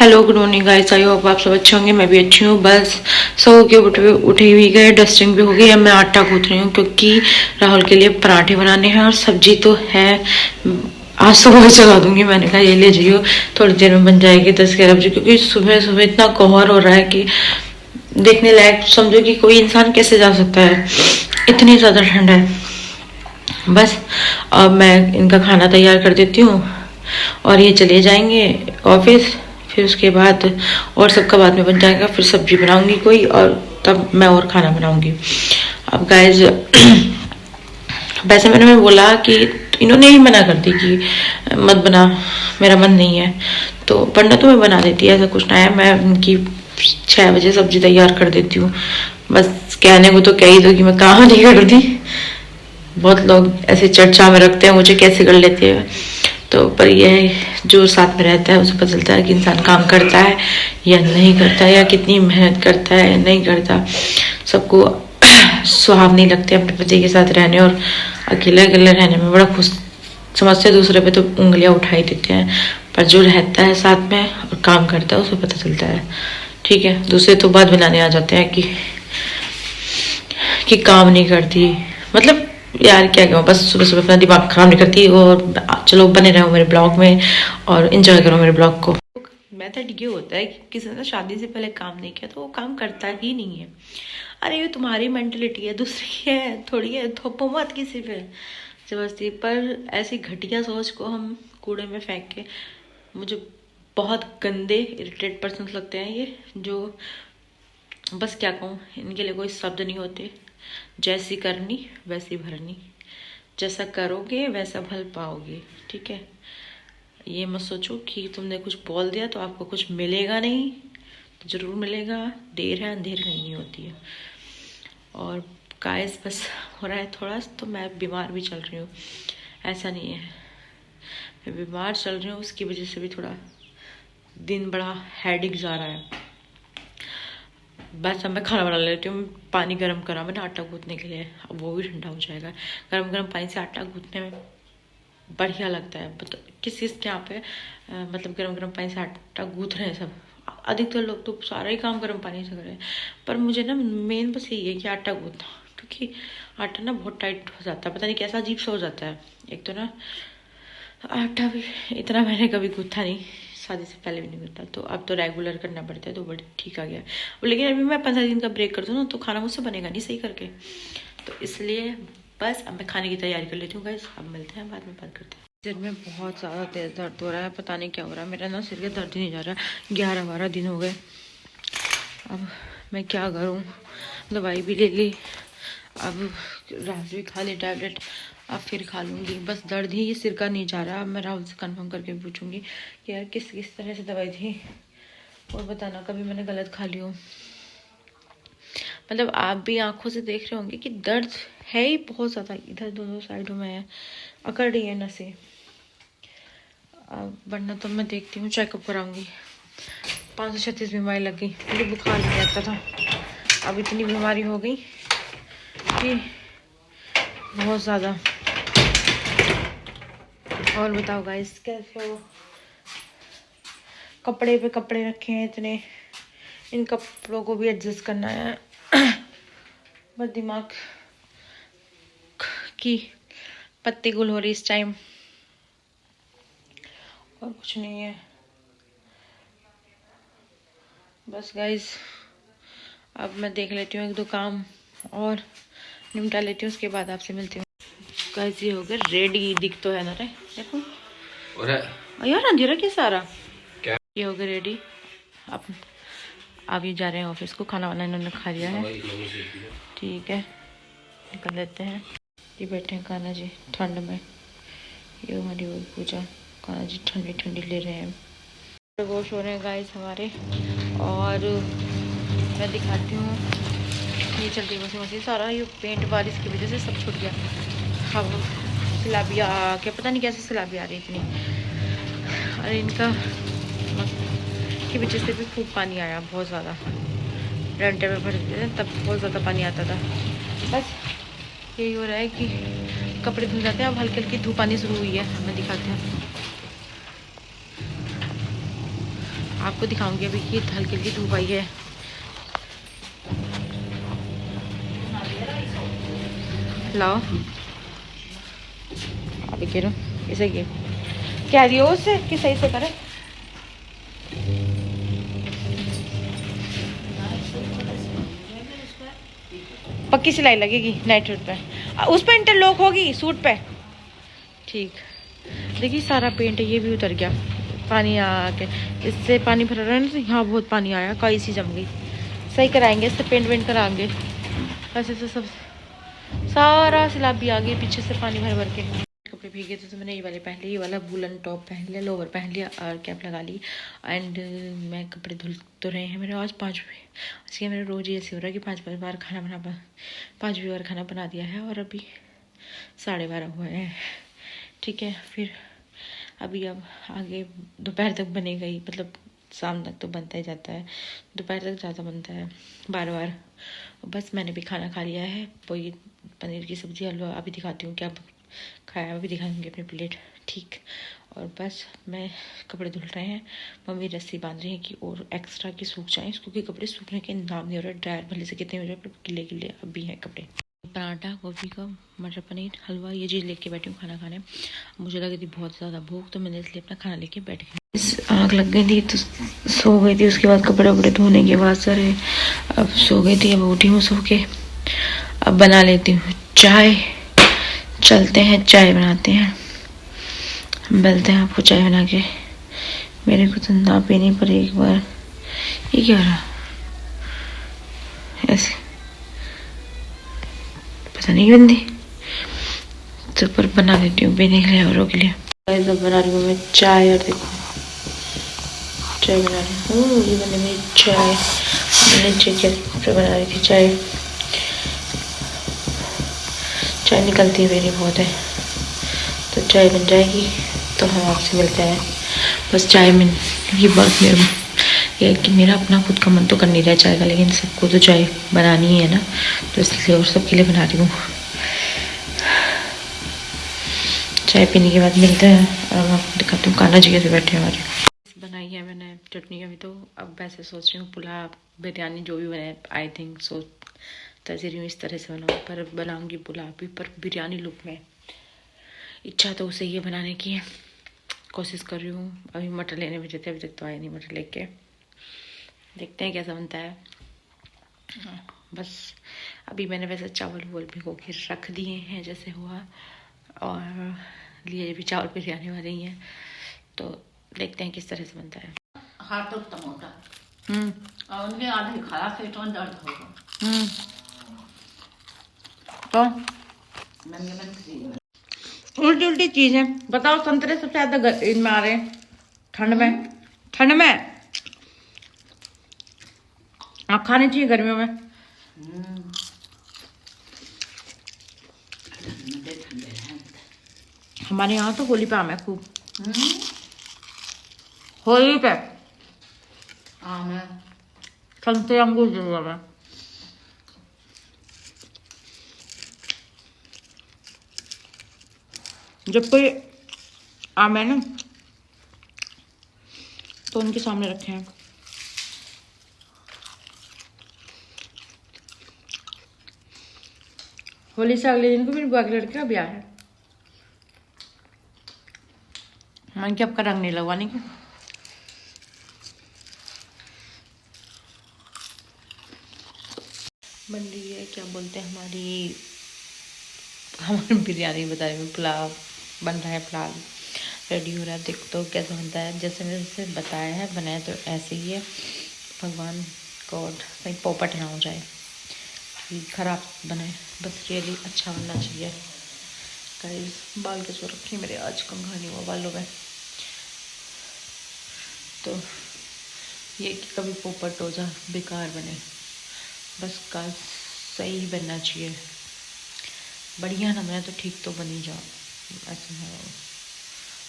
Hello good morning guys, I hope आप सब अच्छे होंगे। मैं भी अच्छी हूँ। बस सो के उठे हुई गए, डस्टिंग भी हो गई। अब मैं आटा गूंथ रही हूँ क्योंकि राहुल के लिए पराठे बनाने हैं और सब्जी तो है। आज सुबह चला दूंगी, मैंने कहा ये ले जाइयो, थोड़ी देर में बन जाएगी 10-11 बजे, क्योंकि सुबह सुबह इतना कोहर हो रहा है कि देखने लायक समझो कि कोई इंसान कैसे जा सकता है, इतनी ज़्यादा ठंड है। बस अब मैं इनका खाना तैयार कर देती हूँ और ये चले जाएंगे ऑफिस। फिर उसके बाद और सबका बाद में बन जाएगा, फिर सब्जी बनाऊंगी कोई और तब मैं और खाना बनाऊंगी। अब गाइस वैसे मैंने बोला कि इन्होंने ही मना कर दी कि मत बना, मेरा मन नहीं है, तो वरना तो मैं बना देती, ऐसा कुछ ना है। मैं उनकी 6 बजे सब्जी तैयार कर देती हूँ। बस कहने को तो कह ही दो कि मैं काम नहीं करती। बहुत लोग ऐसे चर्चा में रखते हैं मुझे कैसे कर लेते हैं, तो पर यह जो साथ में रहता है उसे पता चलता है कि इंसान काम करता है या नहीं करता, या कितनी मेहनत करता है नहीं करता। सबको सुहाव नहीं लगते अपने पति के साथ रहने, और अकेले अकेले रहने में बड़ा खुश समझते हैं, दूसरे पे तो उंगलियां उठा ही देते हैं। पर जो रहता है साथ में और काम करता है उसे पता चलता है। ठीक है, दूसरे तो बात बनाने आ जाते हैं कि काम नहीं करती। मतलब यार क्या कहूँ, बस सुबह सुबह अपना दिमाग खराब नहीं करती, और चलो बने रहो मेरे ब्लॉग में और एंजॉय करो मेरे ब्लॉग को। मेथड ये होता है कि किसी ने शादी से पहले काम नहीं किया तो वो काम करता ही नहीं है। अरे ये तुम्हारी मेंटलिटी है, दूसरी है थोड़ी है, थोपो मत किसी पे जबरदस्ती। पर ऐसी घटिया सोच को हम कूड़े में फेंक के, मुझे बहुत गंदे इरिटेट पर्सन लगते हैं ये, जो बस क्या कहूँ, इनके लिए कोई शब्द नहीं होते। जैसी करनी वैसी भरनी, जैसा करोगे वैसा फल पाओगे। ठीक है, ये मत सोचो कि तुमने कुछ बोल दिया तो आपको कुछ मिलेगा नहीं, तो जरूर मिलेगा। देर है अंधेर कहीं नहीं होती है। और गाइस बस हो रहा है थोड़ा, तो मैं बीमार भी चल रही हूँ, ऐसा नहीं है। मैं बीमार चल रही हूँ, उसकी वजह से भी थोड़ा दिन बड़ा हेडिक जा रहा है। बस अब मैं खाना बना लेती हूँ। पानी गर्म करा मैंने आटा गूंथने के लिए, अब वो भी ठंडा हो जाएगा। गर्म गर्म पानी से आटा गूंथने में बढ़िया लगता है। किस चीज़ के यहाँ पे मतलब गर्म गर्म पानी से आटा गूंथ रहे हैं सब। अधिकतर लोग तो सारा ही काम गर्म पानी से कर रहे हैं, पर मुझे ना मेन बस यही है कि आटा गूंथना, क्योंकि आटा ना बहुत टाइट हो जाता है, पता नहीं कैसा अजीब सा हो जाता है। एक तो ना आटा भी इतना मैंने कभी गूंथा नहीं, शादी से पहले भी नहीं गूंथा, तो अब तो रेगुलर करना पड़ता है, तो बड़ी ठीक आ गया। लेकिन अभी मैं 15 दिन का ब्रेक कर दूँ ना तो खाना मुझसे बनेगा नहीं सही करके, तो इसलिए बस अब मैं खाने की तैयारी कर लेती हूँ गाइस। अब मिलते हैं, बाद में बात करते हैं। सिर में बहुत ज़्यादा तेज दर्द हो रहा है, पता नहीं क्या हो रहा है, मेरा ना सिर का दर्द ही नहीं जा रहा है। 11-12 दिन हो गए। अब मैं क्या करूँ, दवाई भी ले ली, अब रात भी खा ली टैबलेट, अब फिर खा लूँगी। बस दर्द ही ये सिर का नहीं जा रहा। अब मैं राहुल से कंफर्म करके पूछूंगी कि यार किस किस तरह से दवाई थी, और बताना कभी मैंने गलत खा ली हो। मतलब आप भी आंखों से देख रहे होंगे कि दर्द है ही बहुत ज़्यादा, इधर दोनों साइडों में है, अकड़ रही है नसें। वरना तो मैं देखती हूँ, चेकअप कराऊंगी। 536 बीमारी लग गई, मुझे बुखार नहीं आता था, अब इतनी बीमारी हो गई कि बहुत ज़्यादा। और बताओ गाइस कैसे हो। कपड़े पे कपड़े रखे हैं इतने, इन कपड़ों को भी एडजस्ट करना है। बस दिमाग की पत्ती गुल हो रही इस टाइम, और कुछ नहीं है। बस गाइस अब मैं देख लेती हूँ, एक दो काम और निपटा लेती हूँ, उसके बाद आपसे मिलती हूँ। गाइस ये हो गया रेडी, दिख तो है ना रे, देखो यार अंधेरा कैसा सारा क्या? ये हो गया रेडी। अब ये जा रहे हैं ऑफिस को, खाना वाना इन्होंने खा लिया है। ठीक है, निकल लेते हैं। ये बैठे हैं कान्हा जी ठंड में, ये हमारी वो पूजा, कान्हा जी ठंडी ठंडी ले रहे हैं। गोश हो रहे हैं गाइस हमारे, और मैं दिखाती हूँ। ये चलती वैसे वैसे सारा ये पेंट बारिश की वजह से सब छूट गया। अब सैलाबियाँ आके पता नहीं कैसे सैलाबियाँ आ रही इतनी, और इनका की वजह से भी खूब पानी आया, बहुत ज़्यादा। रंटे में भरते थे तब बहुत ज़्यादा पानी आता था। बस यही हो रहा है कि कपड़े धुल जाते हैं। अब हल्की हल्की धूप आनी शुरू हुई है, मैं दिखाती हूँ। आपको दिखाऊंगी अभी कि हल्की हल्की धूप आई है। लाओ अभी कह रहा इसे क्या दियो उससे कि सही से करे। पक्की सिलाई लगेगी नाइट सूट पे, उस पे इंटरलॉक होगी सूट पे। ठीक, देखिए सारा पेंट ये भी उतर गया पानी आके, इससे पानी भर रहा है ना, यहाँ बहुत पानी आया, काई सी जम गई। सही कराएंगे इससे, पेंट वेंट कराएंगे। ऐसे तो सब सारा सैलाब भी आ गई पीछे से पानी भर भर के। कपड़े भीगे थे तो मैंने ये वाले पहन लिए, ये वाला वूलन टॉप पहन लिया, लोवर पहन लिया और कैप लगा ली। एंड मैं कपड़े धुल तो रहे हैं मेरे आज 5 बजे। मेरा रोज़ ये ऐसे हो रहा है कि 5 बार खाना बना 5 बार खाना बना दिया है और अभी 12:30 हुए हैं। ठीक है, फिर अभी अब आगे दोपहर तक बनेगा ही, मतलब शाम तक तो बनता ही जाता है, दोपहर तक ज़्यादा बनता है बार बार। बस मैंने भी खाना खा लिया है, वही पनीर की सब्ज़ी हलवा। अभी दिखाती हूँ क्या खाया, अभी दिखाऊंगी अपनी प्लेट। ठीक, और बस मैं कपड़े धुल रहे हैं, मम्मी रस्सी बांध रही है कि और एक्स्ट्रा की सूख जाएँ, क्योंकि कपड़े सूखने के नाम नहीं हो रहा, ड्रायर भले से कितने हो जाए पर गिले गिले अब भी हैं कपड़े। पराठा, गोभी का मटर पनीर हलवा, ये चीज़ लेके बैठी हूँ खाना खाने। मुझे लगी थी बहुत ज़्यादा भूख, तो मैंने इसलिए अपना खाना लेके बैठ गई। आग लग गई थी तो सो गई थी, उसके बाद कपड़े वपड़े धोने के बाद सारे, अब सो गई थी, अब उठी हूँ सो के। अब बना लेती हूँ चाय, चलते हैं चाय बनाते हैं, मिलते हैं आपको चाय बना के। मेरे को तो ना पीनी पर एक बार, ये क्या रहा ऐसे पता नहीं बंदी, तो पर बना लेती हूँ पीने के लिए औरों के लिए। अब बना रही हूँ मैं चाय, और देखो चाय बना रही हूँ, ये बने मेरी चाय। नीचे क्या बना रही थी चाय, चाय निकलती मेरी बहुत है, तो चाय बन जाएगी तो हम आपसे मिलते हैं। बस चाय में ये बात मेरे ये कि मेरा अपना खुद का मन तो कर नहीं रहा चाय का, लेकिन सबको तो चाय बनानी ही है ना, तो इसलिए और सबके लिए बना रही हूँ। चाय पीने के बाद मिलते हैं और मैं आपको दिखाती हूँ कान्हा जी कैसे बैठे हमारे। बनाई है मैंने चटनी अभी, तो अब वैसे सोच रही हूँ पुलाव बिरयानी जो भी बने, आई थिंक सोच रही हूँ इस तरह से बनाऊँ, पर बनाऊँगी पुलाव भी पर बिरयानी लुक में। इच्छा तो उसे ये बनाने की है, कोशिश कर रही हूँ। अभी मटर लेने भेजे थे, अभी तक तो आए नहीं मटर लेके, देखते हैं कैसा बनता है। बस अभी मैंने वैसे चावल वोल भिगो के रख दिए हैं जैसे हुआ, और लिए भी चावल बिरयानी वाले ही हैं, तो देखते हैं किस तरह से बनता है। हाथ तो टमाटर और उनके आधे खाया फिर तो दर्द होगा। तो मैंने उल्टी उल्टी चीज है, बताओ। संतरे सबसे ज्यादा इनमें आ रहे हैं ठंड में, ठंड में आप खाने चाहिए गर्मियों में। हमारे यहाँ तो होली पे आम है खूब, होली पे आम है, संतरे अंगूर जरूर है। जब कोई आम है ना तो उनके सामने रखे हैं। होली से अगले दिन को मेरी बुआ के लड़के का ब्याह है, मन के आपका रंग नहीं लगवाने की। बन रही है क्या बोलते हैं हमारी बिरयानी बता रही हूँ, पुलाव बन रहा है, पुलाव रेडी हो रहा है। देखो तो कैसा बनता है, जैसे मैंने उसे बताया है बनाया तो ऐसे ही है। भगवान गॉड कहीं पोपट ना हो जाए, ख़राब बने, बस रियली अच्छा बनना चाहिए। गाइस बाल के जो रखे मेरे आज कंघा नहीं हुआ बालों में, तो ये कि कभी पोपट हो जा बेकार बने, बस का सही बनना चाहिए। बढ़िया ना बने तो ठीक तो बन ही जाओ, ऐसा है।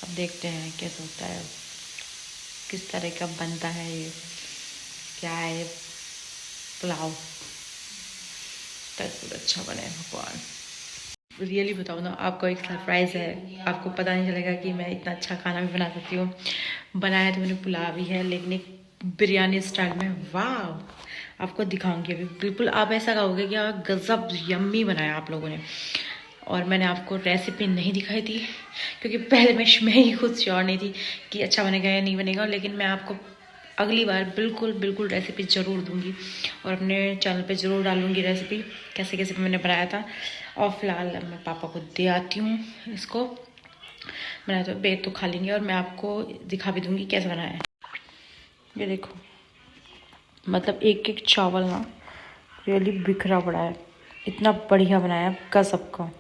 अब देखते हैं कैसा होता है, किस तरह का बनता है, ये क्या है ये पुलाव, तक अच्छा बने भगवान। रियली बताओ ना, आपको एक सरप्राइज़ है, आपको पता नहीं चलेगा कि मैं इतना अच्छा खाना भी बना सकती हूँ। बनाया तो मैंने पुलाव ही है, लेकिन एक बिरयानी स्टाइल में। वाह, आपको दिखाऊंगी अभी। बिल्कुल आप ऐसा कहोगे कि यार गजब यम्मी बनाया आप लोगों ने। और मैंने आपको रेसिपी नहीं दिखाई थी क्योंकि पहले मैं ही खुद श्योर नहीं थी कि अच्छा बनेगा या नहीं बनेगा, लेकिन मैं आपको अगली बार बिल्कुल बिल्कुल रेसिपी ज़रूर दूंगी और अपने चैनल पे ज़रूर डालूंगी रेसिपी कैसे कैसे मैंने बनाया था। और फिलहाल मैं पापा को दे आती हूँ इसको, बनाया तो बेट तो खा लेंगे और मैं आपको दिखा भी दूंगी कैसे बनाया है। ये देखो, मतलब एक एक चावल ना रियली बिखरा पड़ा है, इतना बढ़िया बनाया गजब का।